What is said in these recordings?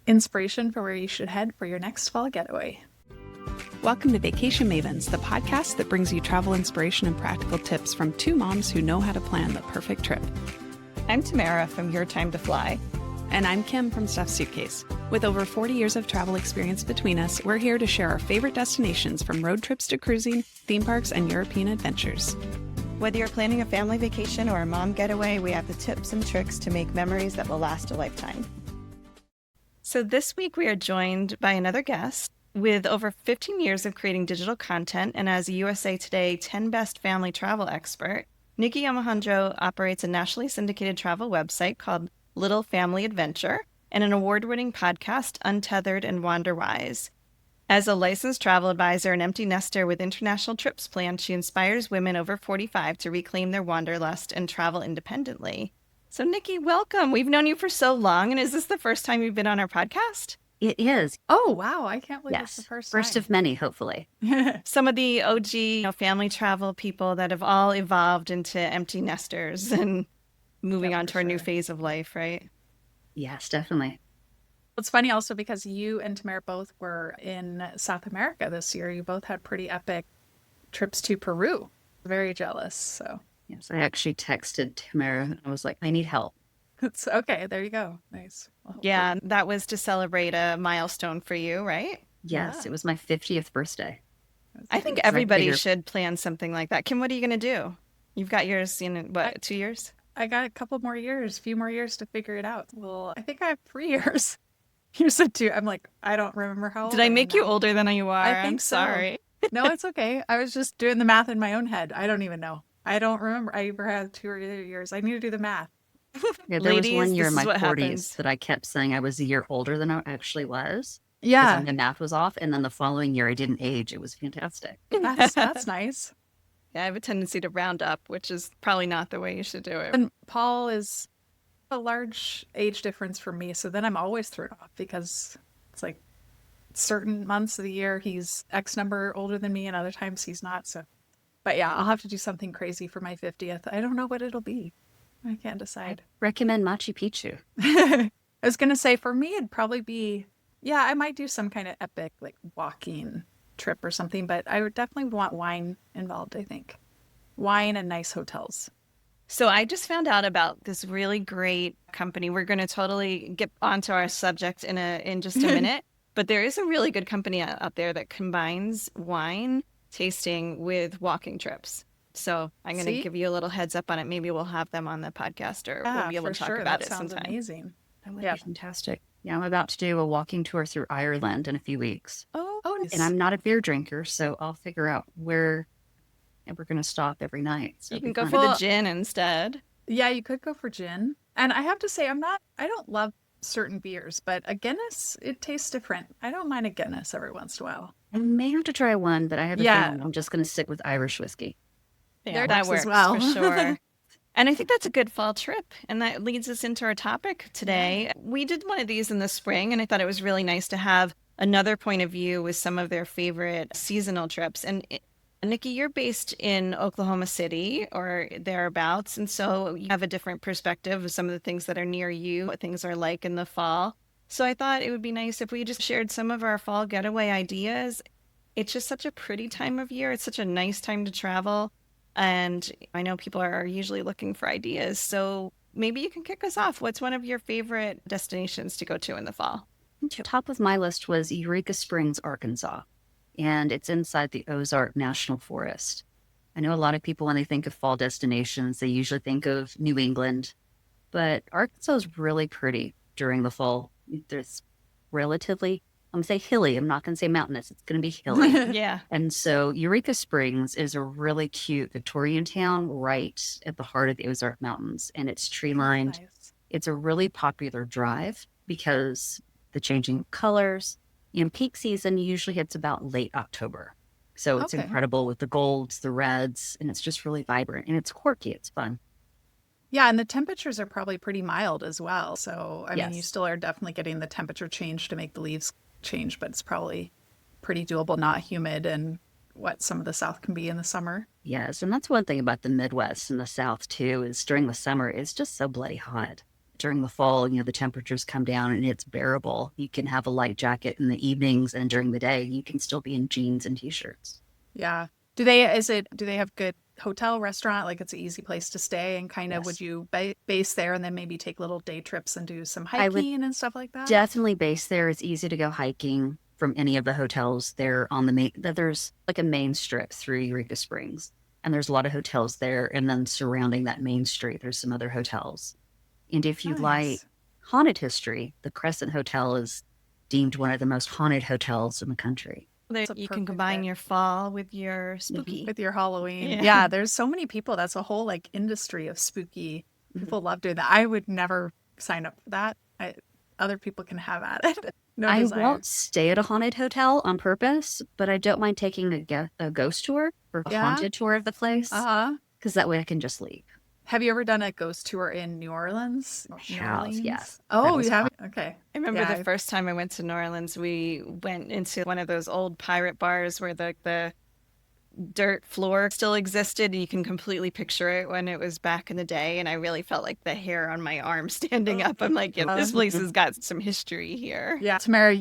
inspiration for where you should head for your next fall getaway. Welcome to Vacation Mavens, the podcast that brings you travel inspiration and practical tips from two moms who know how to plan the perfect trip. I'm Tamara from Your Time to Fly. And I'm Kim from Stuffed Suitcase. With over 40 years of travel experience between us, we're here to share our favorite destinations from road trips to cruising, theme parks, and European adventures. Whether you're planning a family vacation or a mom getaway, we have the tips and tricks to make memories that will last a lifetime. So this week we are joined by another guest with over 15 years of creating digital content and as a USA Today 10 Best Family Travel expert. Nicky Omohundro operates a nationally syndicated travel website called Little Family Adventure and an award-winning podcast, Untethered and Wanderwise. As a licensed travel advisor and empty nester with international trips planned, she inspires women over 45 to reclaim their wanderlust and travel independently. So, Nicky, welcome. We've known you for so long, and is this the first time you've been on our podcast? It is. Oh, wow. I can't believe it's Yes. the first time. First of many, hopefully. Some of the OG family travel people that have all evolved into empty nesters and moving on to our new phase of life, right? Yes, definitely. It's funny also because you and Tamara both were in South America this year. You both had pretty epic trips to Peru. Very jealous. So Yes, I actually texted Tamara and I was like, I need help. it's okay. There you go. Nice. Well, Yeah, that was to celebrate a milestone for you, right? Yes, Yeah. It was my 50th birthday. I think So I everybody figured- should plan something like that. Kim, what are you going to do? You've got yours in, what, 2 years? I got a couple more years, a few more years to figure it out. Well, I think I have 3 years. You said 2. I'm like, I don't remember how old Did I am make you now. older than you are? I think I'm so. sorry. No, it's okay. I was just doing the math in my own head. I don't even know. I don't remember I ever had 2 or 3 years. I need to do the math. Yeah, there Ladies, was one year this in is my what 40s happens. that I kept saying I was a year older than I actually was. Yeah, Because my math was off. And then the following year I didn't age. It was fantastic. that's nice. Yeah, I have a tendency to round up, which is probably not the way you should do it. And Paul is a large age difference for me, so then I'm always thrown off because it's like certain months of the year he's X number older than me and other times he's not. So, but yeah, I'll have to do something crazy for my 50th. I don't know what it'll be. I can't decide. Recommend Machu Picchu. I was going to say for me, it'd probably be, yeah, I might do some kind of epic like walking trip or something, but I would definitely want wine involved, I think. Wine and nice hotels. So I just found out about this really great company. We're going to totally get onto our subject in just a minute, but there is a really good company out there that combines wine tasting with walking trips. So I'm going to See? give you a little heads up on it. Maybe we'll have them on the podcast or we'll be able for to talk sure. about That it sounds sometime. amazing. That would Yeah. be fantastic. Yeah, I'm about to do a walking tour through Ireland in a few weeks. Oh, nice. And I'm not a beer drinker, so I'll figure out where we're going to stop every night. So You it'll can be go fun. for the gin instead. Yeah, you could go for gin. And I have to say, I don't love certain beers, but a Guinness, it tastes different. I don't mind a Guinness every once in a while. I may have to try one, but I have a Yeah. feeling I'm just going to stick with Irish whiskey. Yeah, That that works works as well. for sure. And I think that's a good fall trip. And that leads us into our topic today. We did one of these in the spring, and I thought it was really nice to have another point of view with some of their favorite seasonal trips. And Nicky, you're based in Oklahoma City or thereabouts. And so you have a different perspective of some of the things that are near you, what things are like in the fall. So I thought it would be nice if we just shared some of our fall getaway ideas. It's just such a pretty time of year. It's such a nice time to travel. And I know people are usually looking for ideas. So maybe you can kick us off. What's one of your favorite destinations to go to in the fall? Top of my list was Eureka Springs, Arkansas, and it's inside the Ozark National Forest. I know a lot of people, when they think of fall destinations, they usually think of New England, but Arkansas is really pretty during the fall. There's relatively, I'm going to say hilly. I'm not going to say mountainous. It's going to be hilly. Yeah. And so Eureka Springs is a really cute Victorian town right at the heart of the Ozark Mountains, and it's tree-lined. Nice. It's a really popular drive because the changing colors. In peak season usually hits about late October. So it's Okay. incredible with the golds, the reds, and it's just really vibrant. And it's quirky. It's fun. Yeah, and the temperatures are probably pretty mild as well. So, I mean, you Yes. still are definitely getting the temperature change to make the leaves change, but it's probably pretty doable, not humid and what some of the South can be in the summer. Yes. And that's one thing about the Midwest and the South, too, is during the summer, it's just so bloody hot. during the fall, the temperatures come down and it's bearable. You can have a light jacket in the evenings, and during the day, you can still be in jeans and t-shirts. Yeah. Do they have good hotel, restaurant? Like it's an easy place to stay, and kind of would Yes. you base there and then maybe take little day trips and do some I would hiking and stuff like that? definitely base there. It's easy to go hiking from any of the hotels there on the main. There's like a main strip through Eureka Springs, and there's a lot of hotels there. And then surrounding that main street, there's some other hotels. And if you like Nice. haunted history, the Crescent Hotel is deemed one of the most haunted hotels in the country. It's a You can perfect combine fit. your fall with your spooky. With your Halloween. Yeah. Yeah, there's so many people. That's a whole like industry of spooky. People love doing that. I would never sign up for that. Other people can have at it. No I desire. won't stay at a haunted hotel on purpose, but I don't mind taking a ghost tour or a Yeah? haunted tour of the place, Uh-huh. because that way I can just leave. Have you ever done a ghost tour in New Orleans? Yes. That Oh, was you have? fun. Okay. I remember Yeah, the first time I went to New Orleans, we went into one of those old pirate bars where the dirt floor still existed, and you can completely picture it when it was back in the day. And I really felt like the hair on my arm standing up. I'm like, yeah, this place has got some history here. Yeah, Tamara,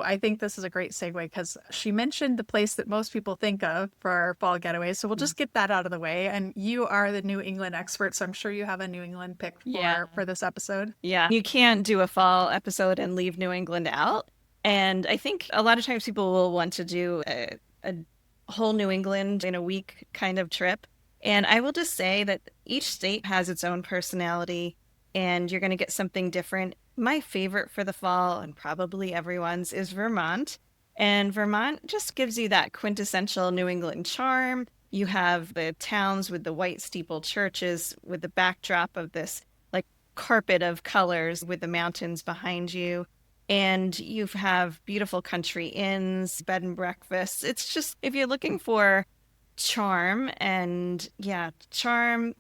I think this is a great segue because she mentioned the place that most people think of for our fall getaway. So we'll just get that out of the way. And you are the New England expert, so I'm sure you have a New England pick for this episode. Yeah. You can't do a fall episode and leave New England out. And I think a lot of times people will want to do a whole New England in a week kind of trip. And I will just say that each state has its own personality, and you're going to get something different. My favorite for the fall, and probably everyone's, is Vermont. And Vermont just gives you that quintessential New England charm. You have the towns with the white steeple churches with the backdrop of this like carpet of colors with the mountains behind you. And you have beautiful country inns, bed and breakfasts. It's just, if you're looking for charm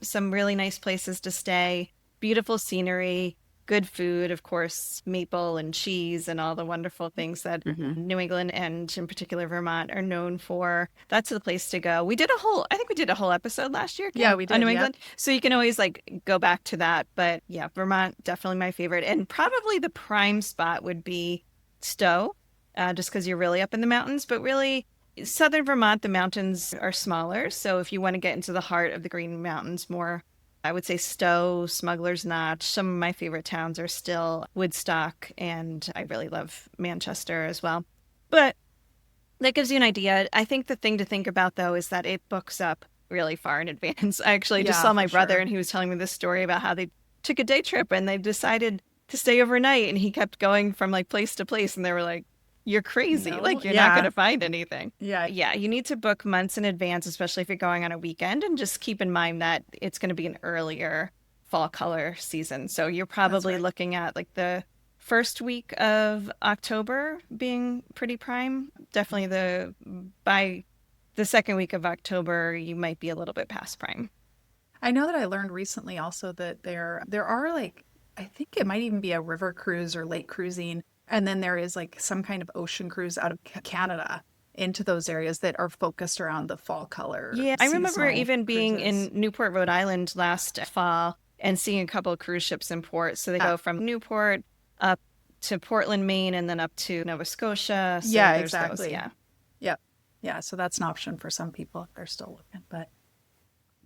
some really nice places to stay, beautiful scenery, good food, of course, maple and cheese and all the wonderful things that New England and in particular Vermont are known for. That's the place to go. I think we did a whole episode last year. Kim, Yeah, we did, on New yep. England. So you can always like go back to that. But yeah, Vermont, definitely my favorite. And probably the prime spot would be Stowe, just because you're really up in the mountains. But really, southern Vermont, the mountains are smaller. So if you want to get into the heart of the Green Mountains more, I would say Stowe, Smuggler's Notch. Some of my favorite towns are still Woodstock, and I really love Manchester as well. But that gives you an idea. I think the thing to think about, though, is that it books up really far in advance. I actually just saw my brother, and he was telling me this story about how they took a day trip, and they decided to stay overnight, and he kept going from like place to place, and they were like, you're crazy. No, like, you're yeah. not going to find anything. Yeah. Yeah, you need to book months in advance, especially if you're going on a weekend, and just keep in mind that it's going to be an earlier fall color season. So you're probably right. looking at like the first week of October being pretty prime. Definitely by the second week of October, you might be a little bit past prime. I know that I learned recently also that there are like, I think it might even be a river cruise or lake cruising. And then there is like some kind of ocean cruise out of Canada into those areas that are focused around the fall color. Yeah, I remember seasonal even being cruises. in Newport, Rhode Island last fall and seeing a couple of cruise ships in port. So they go from Newport up to Portland, Maine, and then up to Nova Scotia. So Yeah, there's exactly. Those, yeah. Yep. Yeah. So that's an option for some people if they're still looking. But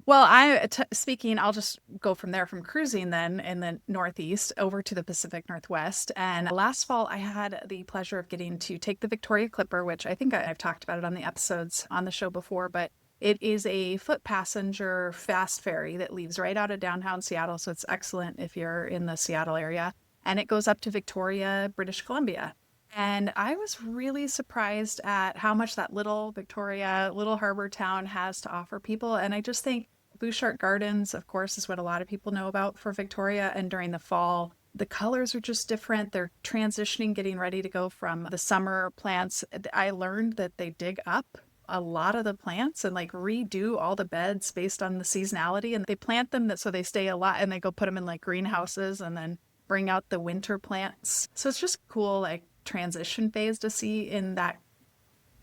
well, I'll just go from there, from cruising then in the Northeast over to the Pacific Northwest. And last fall, I had the pleasure of getting to take the Victoria Clipper, which I think I've talked about it on the episodes on the show before, but it is a foot passenger fast ferry that leaves right out of downtown Seattle. So it's excellent if you're in the Seattle area. And it goes up to Victoria, British Columbia. And I was really surprised at how much that little Victoria, little harbor town has to offer people. And I just think Bouchard Gardens, of course, is what a lot of people know about for Victoria. And during the fall, the colors are just different. They're transitioning, getting ready to go from the summer plants. I learned that they dig up a lot of the plants and like redo all the beds based on the seasonality. And they plant them so they stay a lot, and they go put them in like greenhouses and then bring out the winter plants. So it's just cool, like transition phase to see in that.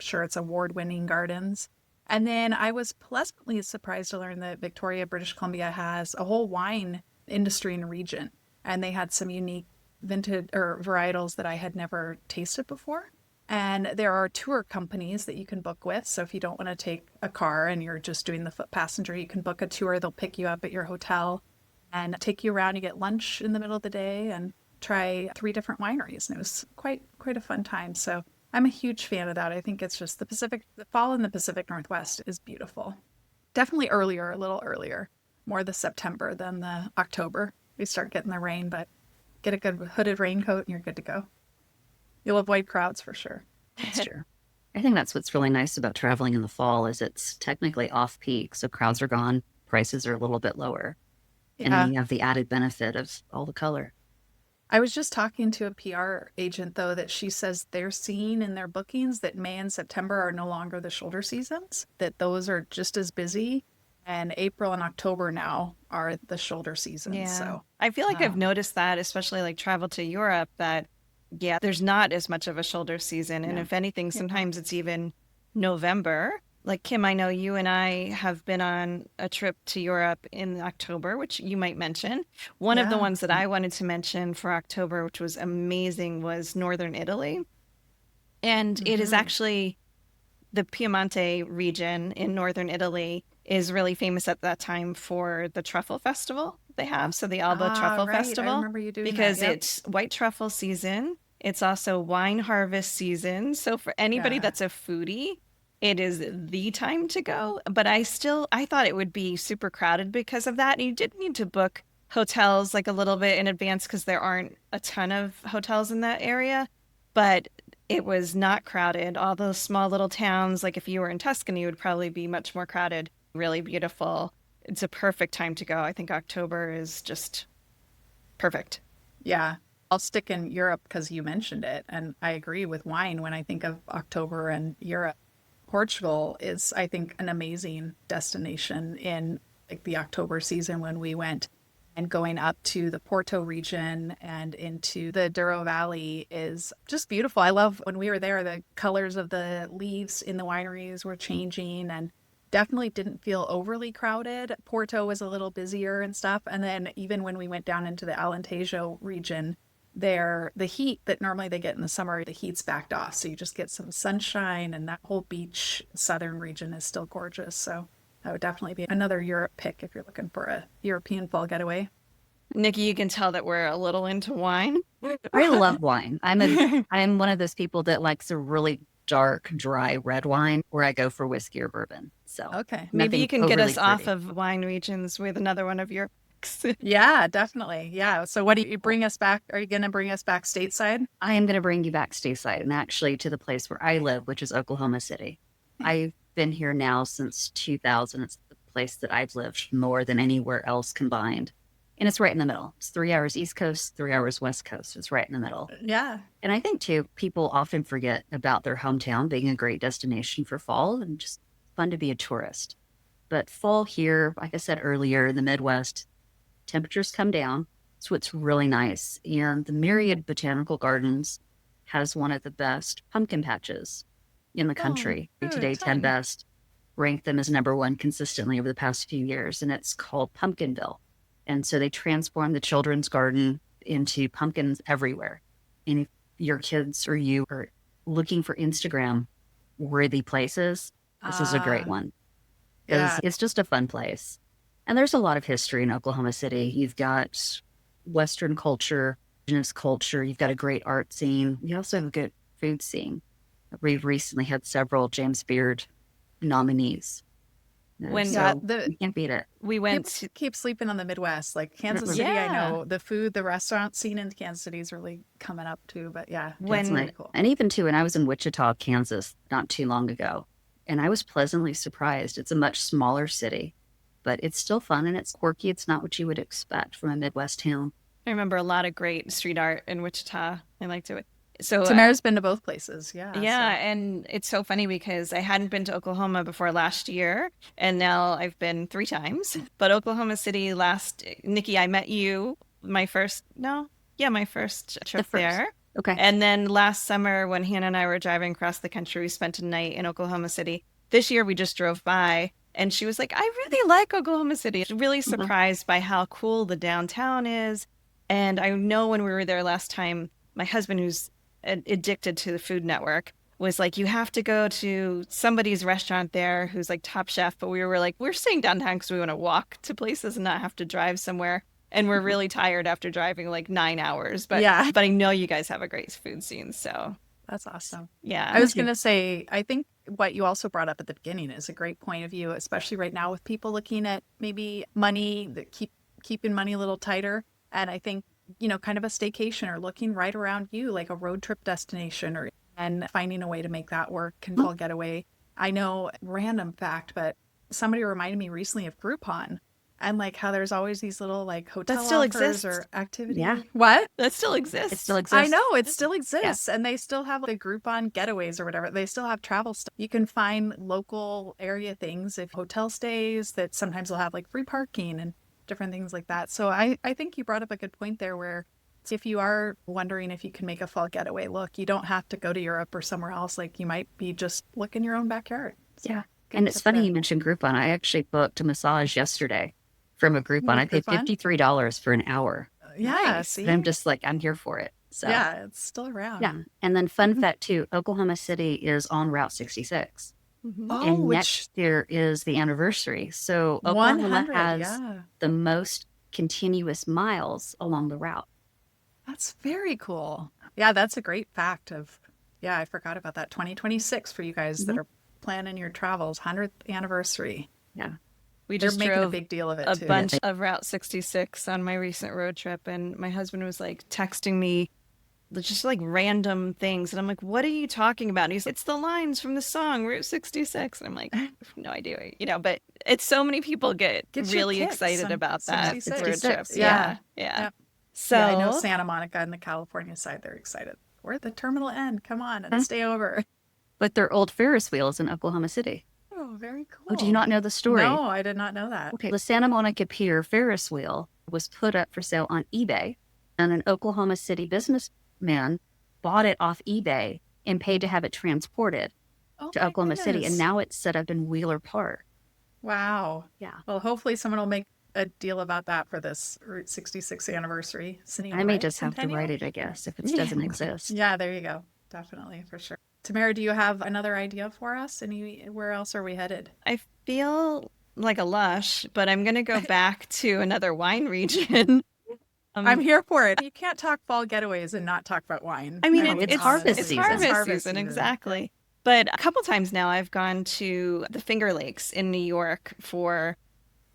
Sure, it's award-winning gardens. And then I was pleasantly surprised to learn that Victoria, British Columbia has a whole wine industry and region. and they had some unique vintage or varietals that I had never tasted before. And there are tour companies that you can book with. So if you don't want to take a car and you're just doing the foot passenger, you can book a tour. They'll pick you up at your hotel and take you around. You get lunch in the middle of the day and try 3 different wineries. And it was quite a fun time. So I'm a huge fan of that. I think it's just the fall in the Pacific Northwest is beautiful. Definitely earlier, a little earlier, more the September than the October. We start getting the rain, but get a good hooded raincoat and you're good to go. You'll avoid crowds for sure. That's true. I think that's what's really nice about traveling in the fall is it's technically off peak. So crowds are gone. Prices are a little bit lower. And then you have the added benefit of all the color. I was just talking to a PR agent, though, that she says they're seeing in their bookings that May and September are no longer the shoulder seasons, that those are just as busy. And April and October now are the shoulder seasons. Yeah. So I feel like I've noticed that, especially like travel to Europe, that there's not as much of a shoulder season. And if anything, sometimes it's even November. Like Kim, I know you and I have been on a trip to Europe in October, which you might mention. One of the ones that I wanted to mention for October, which was amazing, was Northern Italy. And it is actually the Piemonte region in Northern Italy is really famous at that time for the truffle festival they have. So the Alba Truffle Festival. I remember you doing because that. it's white truffle season. It's also wine harvest season. So for anybody that's a foodie, it is the time to go. But I thought it would be super crowded because of that. And you did need to book hotels like a little bit in advance because there aren't a ton of hotels in that area. But it was not crowded. All those small little towns, like if you were in Tuscany, would probably be much more crowded. Really beautiful. It's a perfect time to go. I think October is just perfect. Yeah. I'll stick in Europe because you mentioned it. And I agree with wine when I think of October and Europe. Portugal is, I think, an amazing destination in like the October season when we went. And going up to the Porto region and into the Douro Valley is just beautiful. I love when we were there, the colors of the leaves in the wineries were changing and definitely didn't feel overly crowded. Porto was a little busier and stuff. And then even when we went down into the Alentejo region, there, the heat that normally they get in the summer, the heat's backed off. So you just get some sunshine and that whole beach southern region is still gorgeous. So that would definitely be another Europe pick if you're looking for a European fall getaway. Nikki, you can tell that we're a little into wine. I love wine. I'm one of those people that likes a really dark, dry red wine where I go for whiskey or bourbon. So okay. Maybe you can get us pretty. off of wine regions with another one of your Yeah, definitely. Yeah. So what do you bring us back? Are you going to bring us back stateside? I am going to bring you back stateside and actually to the place where I live, which is Oklahoma City. I've been here now since 2000. It's the place that I've lived more than anywhere else combined. And it's right in the middle. It's 3 hours East Coast, 3 hours West Coast. It's right in the middle. Yeah. And I think, too, people often forget about their hometown being a great destination for fall and just fun to be a tourist. But fall here, like I said earlier, in the Midwest, temperatures come down. So it's really nice. And the Myriad Botanical Gardens has one of the best pumpkin patches in the country. Today, 10 Best ranked them as #1 consistently over the past few years. And it's called Pumpkinville. And so they transform the children's garden into pumpkins everywhere. And if your kids or you are looking for Instagram worthy places, this is a great one. Because it's just a fun place. And there's a lot of history in Oklahoma City. You've got Western culture, indigenous culture. You've got a great art scene. You also have a good food scene. We've recently had several James Beard nominees. When you can't beat it. We went People keep sleeping on the Midwest, like Kansas City. I know the food, the restaurant scene in Kansas City is really coming up too. But yeah, it's really cool. And even too, when I was in Wichita, Kansas, not too long ago, and I was pleasantly surprised. It's a much smaller city, but it's still fun and it's quirky. It's not what you would expect from a Midwest town. I remember a lot of great street art in Wichita. I liked it. So Tamara's been to both places. Yeah. And it's so funny because I hadn't been to Oklahoma before last year, and now I've been 3 times. But Oklahoma City Nikki, I met you my first trip there. Okay. And then last summer when Hannah and I were driving across the country, we spent a night in Oklahoma City. This year we just drove by and she was like, I really like Oklahoma City. Really surprised by how cool the downtown is. And I know when we were there last time, my husband, who's addicted to the Food Network, was like, you have to go to somebody's restaurant there who's like Top Chef. But we were like, we're staying downtown because we want to walk to places and not have to drive somewhere. And we're really tired after driving like 9 hours. But Yeah. but I know you guys have a great food scene. So That's awesome. yeah. I was going to say, I think what you also brought up at the beginning is a great point of view, especially right now with people looking at maybe money, that keeping money a little tighter. And I think, kind of a staycation or looking right around you, like a road trip destination, and finding a way to make that work can fall getaway. I know, random fact, but somebody reminded me recently of Groupon. And like how there's always these little like hotel still offers exists. or activity. Yeah. What? That still exists. It still exists. I know it still exists, and they still have the Groupon getaways or whatever. They still have travel stuff. You can find local area things, if hotel stays that sometimes will have like free parking and different things like that. So I think you brought up a good point there, where if you are wondering if you can make a fall getaway, look, you don't have to go to Europe or somewhere else. Like you might be just look in your own backyard. So, Yeah. good And it's tip funny there. you mentioned Groupon. I actually booked a massage yesterday from a Groupon. I paid Groupon? $53 for an hour. Yeah, Nice. see? And I'm just like, I'm here for it. So Yeah, it's still around. yeah. And then fun fact too, Oklahoma City is on Route 66. Oh, And which next year is the anniversary. So Oklahoma 100, has yeah. the most continuous miles along the route. That's very cool. Yeah, that's a great fact I forgot about that. 2026 for you guys that are planning your travels, 100th anniversary. Yeah. We They're just making a drove big deal of it a too. bunch of Route 66 on my recent road trip, and my husband was like texting me just like random things, and I'm like, what are you talking about? And he's, it's the lines from the song Route 66, and I'm like, I have no idea, but it's so many people get Get your really kicks excited on about that 66. road trip. 66, Yeah. Yeah. So Yeah, I know Santa Monica and the California side, they're excited. We're at the terminal end. Come on and stay over. But they're old Ferris wheels in Oklahoma City. Oh, very cool. Oh, do you not know the story? No, I did not know that. Okay, the Santa Monica Pier Ferris wheel was put up for sale on eBay, and an Oklahoma City businessman bought it off eBay and paid to have it transported to my Oklahoma City, and goodness. now it's set up in Wheeler Park. Wow. Yeah. Well, hopefully someone will make a deal about that for this Route 66 anniversary. I may just have to write it, I guess, if it doesn't exist. Yeah, there you go. Definitely, for sure. Tamara, do you have another idea for us? Where else are we headed? I feel like a lush, but I'm going to go back to another wine region. I'm here for it. You can't talk fall getaways and not talk about wine. I mean, hope it's you know harvest this. season. It's It's harvest season, exactly. But a couple times now I've gone to the Finger Lakes in New York for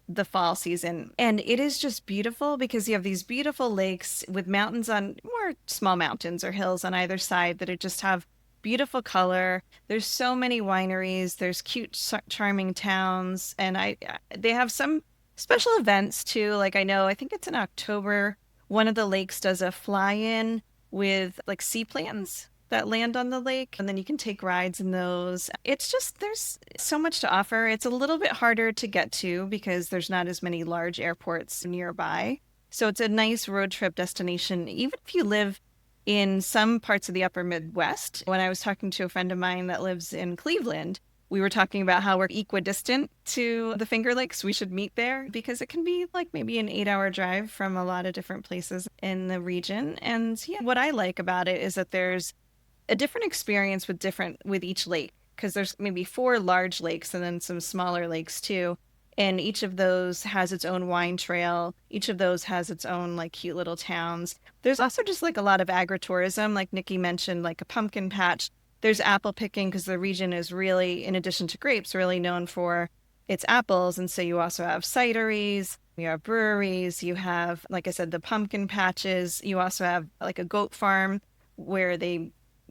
the fall season. And it is just beautiful because you have these beautiful lakes with mountains or small mountains or hills on either side that just have beautiful color. There's so many wineries. There's cute, charming towns. And they have some special events too. Like I think it's in October. One of the lakes does a fly-in with like seaplanes that land on the lake, and then you can take rides in those. It's just, there's so much to offer. It's a little bit harder to get to because there's not as many large airports nearby. So it's a nice road trip destination, even if you live in some parts of the upper Midwest. When I was talking to a friend of mine that lives in Cleveland, we were talking about how we're equidistant to the Finger Lakes. We should meet there because it can be like maybe an 8-hour drive from a lot of different places in the region. And yeah, what I like about it is that there's a different experience with each lake, because there's maybe 4 large lakes and then some smaller lakes too. And each of those has its own wine trail. Each of those has its own like cute little towns. There's also just like a lot of agritourism, like Nicky mentioned, like a pumpkin patch. There's apple picking because the region is really, in addition to grapes, really known for its apples. And so you also have cideries, you have breweries, you have, like I said, the pumpkin patches. You also have like a goat farm where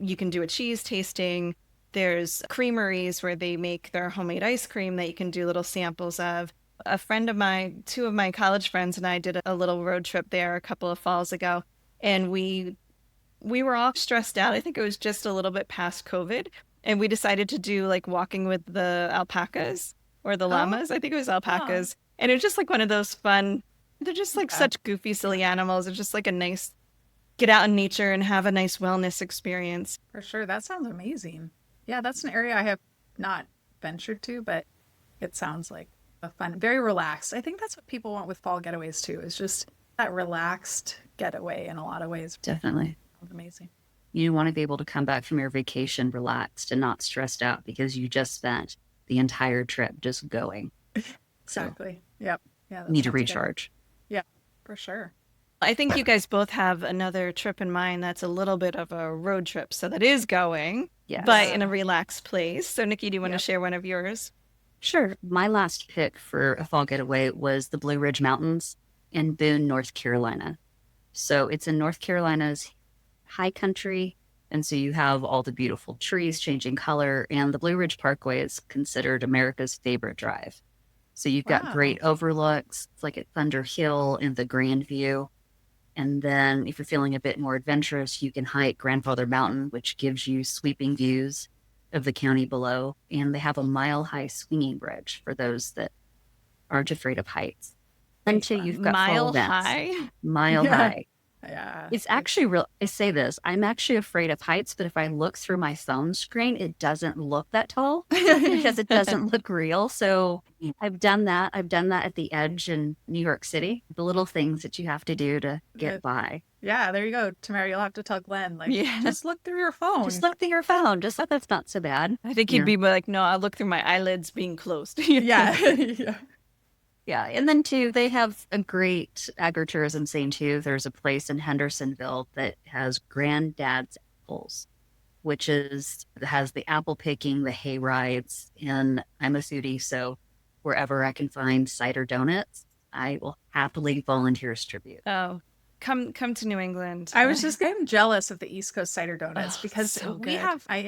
you can do a cheese tasting. There's creameries where they make their homemade ice cream that you can do little samples of. A friend of mine, 2 of my college friends and I did a little road trip there a couple of falls ago. And we were all stressed out. I think it was just a little bit past COVID. And we decided to do like walking with the alpacas or the llamas. I think it was alpacas. And it was just like one of those fun, they're just like such goofy, silly animals. It's just like a nice get out in nature and have a nice wellness experience. For sure. That sounds amazing. Yeah, that's an area I have not ventured to, but it sounds like a fun, very relaxed. I think that's what people want with fall getaways too, is just that relaxed getaway in a lot of ways. Definitely. Amazing. You want to be able to come back from your vacation relaxed and not stressed out because you just spent the entire trip just going. Exactly. Yep. Yeah. Need to sounds good. recharge. Yeah, for sure. I think you guys both have another trip in mind that's a little bit of a road trip. So that is going, Yes. but in a relaxed place. So Nikki, do you want to Yep. share one of yours? Sure. My last pick for a fall getaway was the Blue Ridge Mountains in Boone, North Carolina. So it's in North Carolina's high country. And so you have all the beautiful trees changing color. And the Blue Ridge Parkway is considered America's favorite drive. So you've got Wow. great overlooks. It's like at Thunder Hill and the Grand View. And then if you're feeling a bit more adventurous, you can hike Grandfather Mountain, which gives you sweeping views of the county below. And they have a mile-high swinging bridge for those that aren't afraid of heights. Then too, you've got fall Mile events. high. Mile Yeah. high. Yeah. It's actually real. I say this, I'm actually afraid of heights, but if I look through my phone screen, it doesn't look that tall because it doesn't look real. So I've done that. I've done that at the Edge in New York City. The little things that you have to do to get by. Yeah, there you go. Tamara, you'll have to tell Glenn, like, Yeah. just look through your phone. Just look through your phone. Just that's not so bad. I think he'd Yeah. be like, no, I'll look through my eyelids being closed. Yeah. Yeah. Yeah. And then too, they have a great agritourism scene too. There's a place in Hendersonville that has Granddad's Apples, which has the apple picking, the hay rides, and I'm a foodie, so wherever I can find cider donuts, I will happily volunteer as tribute. Oh, come to New England. I'm jealous of the East Coast cider donuts Oh, because so we good. have, I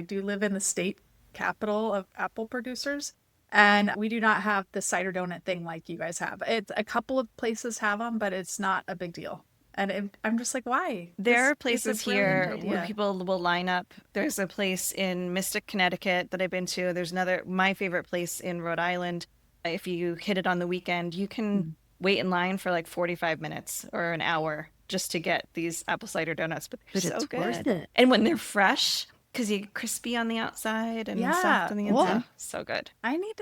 do live in the state capital of apple producers, and we do not have the cider donut thing like you guys have. It's a couple of places have them, but it's not a big deal. And I'm just like, why? There are This is a places brilliant here idea. where people will line up. There's a place in Mystic, Connecticut that I've been to. There's my favorite place in Rhode Island. If you hit it on the weekend, you can wait in line for like 45 minutes or an hour just to get these apple cider donuts. But they're But so it's good. worth it. And when they're fresh, because you're crispy on the outside and Yeah. soft on the Well, inside. So good. I need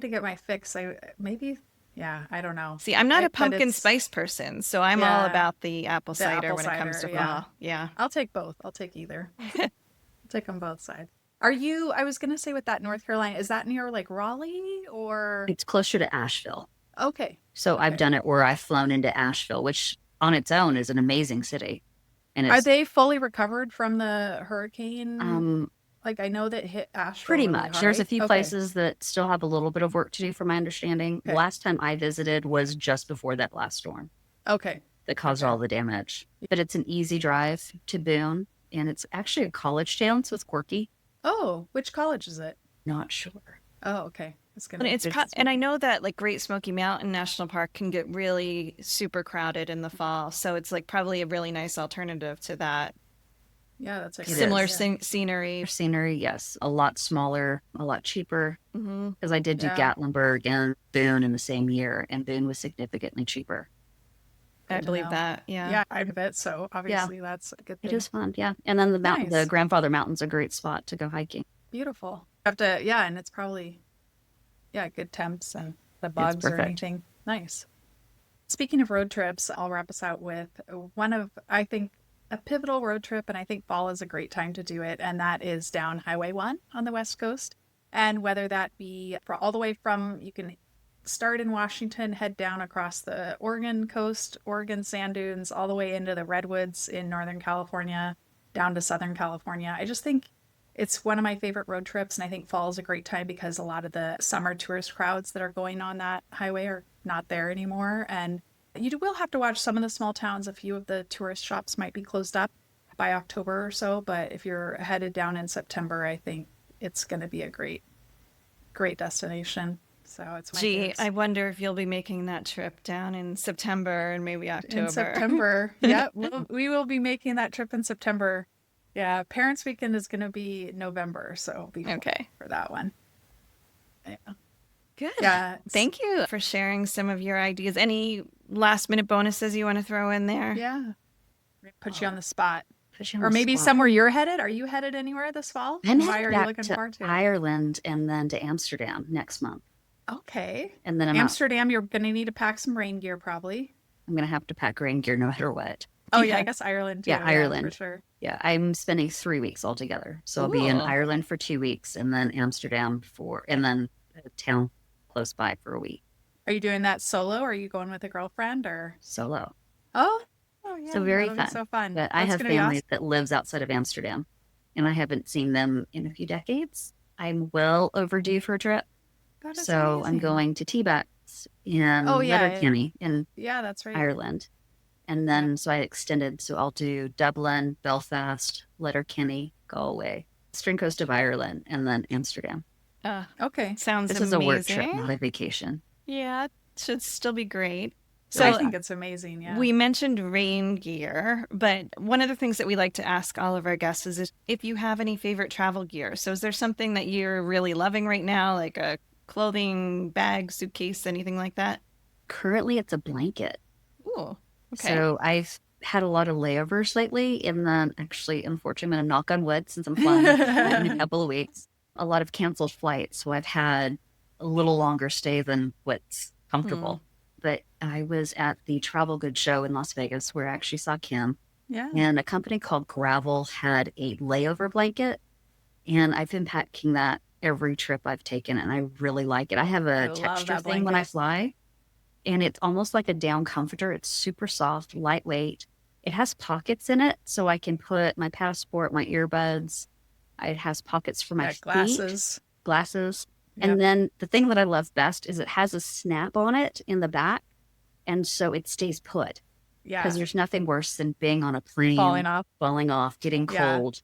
to get my fix. I don't know. See, I'm not a But pumpkin it's- spice person, so I'm all Yeah. about the apple The cider apple when it comes to cider, fall. Yeah. I'll take both. I'll take either. I'll take on both sides. I was going to say with that North Carolina, is that near like Raleigh or? It's closer to Asheville. Okay. So I've Okay. done it where I've flown into Asheville, which on its own is an amazing city. And Are it's they fully recovered from the hurricane? Like I know that hit Asheville pretty really much. hard. There's a few Okay. places that still have a little bit of work to do from my understanding. Okay. Last time I visited was just before that last storm Okay. that caused Okay. all the damage. But it's an easy drive to Boone, and it's actually a college town, so it's quirky. Oh, which college is it? Not sure. Oh, okay. It's And gonna. and I know that like Great Smoky Mountain National Park can get really super crowded in the fall, so it's like probably a really nice alternative to that. Yeah, that's like It Similar is. scenery. Scenery, yes. A lot smaller, a lot cheaper. Hmm. Because I did do Yeah. Gatlinburg and Boone in the same year, and Boone was significantly cheaper. I Good to believe know. that. Yeah. Yeah, I bet. So obviously that's a good thing. It is fun, yeah. And then the Nice. the Grandfather Mountain's a great spot to go hiking. Beautiful. And it's probably, good temps and the bugs or perfect. anything. Nice. Speaking of road trips, I'll wrap us out with one of, I think, a pivotal road trip, and I think fall is a great time to do it, and that is down Highway 1 on the West Coast. And whether that be all the way from, you can start in Washington, head down across the Oregon coast, Oregon sand dunes, all the way into the redwoods in Northern California, down to Southern California. I just think it's one of my favorite road trips, and I think fall is a great time because a lot of the summer tourist crowds that are going on that highway are not there anymore. And you will have to watch some of the small towns. A few of the tourist shops might be closed up by October or so, but if you're headed down in September, I think it's going to be a great destination. So it's my Gee, favorites. I wonder if you'll be making that trip down in September and maybe October. In September. Yeah, we will be making that trip in September. Yeah, Parents Weekend is going to be November, so be Okay. for that one. Yeah. Good. Yeah. Thank you for sharing some of your ideas. Any last minute bonuses you want to throw in there? Yeah. Put you on the spot. Put you on Or the maybe spot. somewhere you're headed. Are you headed anywhere this fall? I'm Why headed are you back looking to forward to it? Ireland and then to Amsterdam next month. Okay. And then I'm Amsterdam, you're going to need to pack some rain gear probably. I'm going to have to pack rain gear no matter what. Oh, yeah, I guess Ireland too. Yeah, Ireland. For sure. Yeah, I'm spending 3 weeks altogether. So I'll be in Ireland for 2 weeks and then Amsterdam and then a town close by for a week. Are you doing that solo or are you going with a girlfriend or? Solo. Oh yeah. So very that'll fun. be so fun. But I have family that lives outside of Amsterdam and I haven't seen them in a few decades. I'm well overdue for a trip. So amazing. I'm going to T-Bats in Letterkenny in that's right. Ireland. And then, so I extended, so I'll do Dublin, Belfast, Letterkenny, Galway, Eastern Coast of Ireland, and then Amsterdam. Okay. Sounds This amazing. is a work trip, not a vacation. Yeah, it should still be great. So I think it's amazing, yeah. We mentioned rain gear, but one of the things that we like to ask all of our guests is if you have any favorite travel gear. So is there something that you're really loving right now, like a clothing, bag, suitcase, anything like that? Currently, it's a blanket. Ooh. Okay. So I've had a lot of layovers lately, and then actually, unfortunately, I'm going to knock on wood since I'm flying in a couple of weeks. A lot of canceled flights, so I've had a little longer stay than what's comfortable. But I was at the Travel Goods show in Las Vegas where I actually saw Kim. Yeah. And a company called Gravel had a layover blanket, and I've been packing that every trip I've taken, and I really like it. I have a texture thing when I fly. And it's almost like a down comforter. It's super soft, lightweight. It has pockets in it, so I can put my passport, my earbuds. It has pockets for my glasses. Yep. And then the thing that I love best is it has a snap on it in the back, and so it stays put. Yeah. Because there's nothing worse than being on a plane, falling off, getting cold.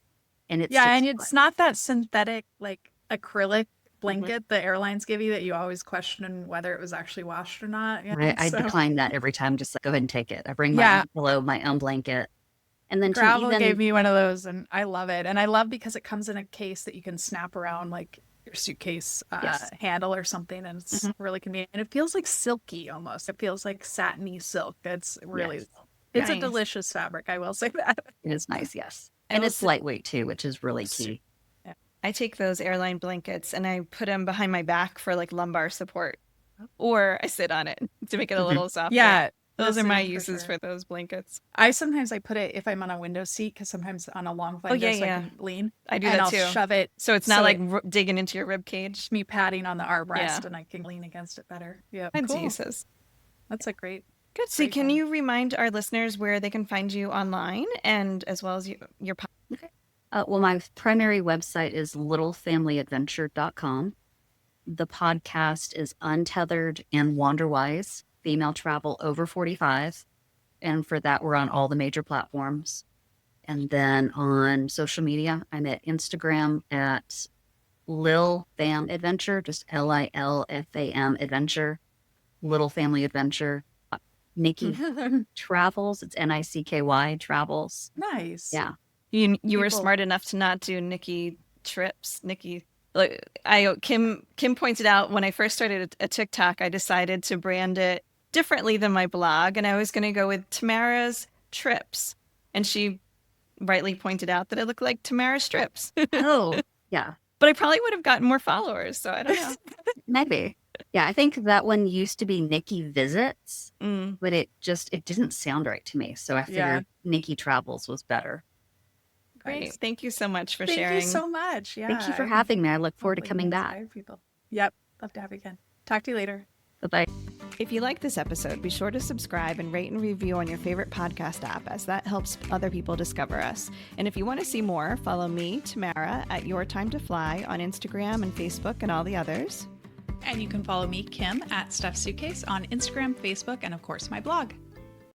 And it's not that synthetic, like acrylic blanket the airlines give you that you always question whether it was actually washed or not. I decline that every time. Just like, go ahead and take it. I bring my own pillow, my own blanket. And then Gravel gave me one of those and I love it. And I love because it comes in a case that you can snap around like your suitcase handle or something. And it's really convenient. And it feels like silky almost. It feels like satiny silk. It's really, it's a delicious fabric. I will say that. It is nice. Yes. And it's lightweight too, which is really key. I take those airline blankets and I put them behind my back for like lumbar support, or I sit on it to make it a little softer. Yeah. Those are my uses for those blankets. I put it if I'm on a window seat, because sometimes on a long flight, I can lean. I do that too. I'll shove it. So it's not like digging into your rib cage. Me padding on the armrest and I can lean against it better. Yeah. Cool. Jesus. That's a great. Good. So can you remind our listeners where they can find you online and as well as your podcast? Okay. Well, my primary website is littlefamilyadventure.com. The podcast is Untethered and Wanderwise, female travel over 45. And for that, we're on all the major platforms. And then on social media, I'm at Instagram at Lil Fam Adventure, just LILFAM Adventure, Little Family Adventure. Nicky Travels, it's NICKY Travels. Nice. Yeah. You were smart enough to not do Nicky trips. Nicky, like Kim pointed out when I first started a TikTok, I decided to brand it differently than my blog, and I was going to go with Tamara's Trips, and she rightly pointed out that it looked like Tamara's Trips. Oh, yeah. But I probably would have gotten more followers, so I don't know. Maybe. Yeah, I think that one used to be Nicky Visits, but it didn't sound right to me. So I figured Nicky Travels was better. Great. Thank you so much for sharing. Thank you so much. Yeah. Thank you for having me. I look forward to coming back. Yep. Love to have you again. Talk to you later. Bye-bye. If you like this episode, be sure to subscribe and rate and review on your favorite podcast app, as that helps other people discover us. And if you want to see more, follow me, Tamara, at Your Time to Fly on Instagram and Facebook and all the others. And you can follow me, Kim, at Stuff Suitcase on Instagram, Facebook, and of course my blog.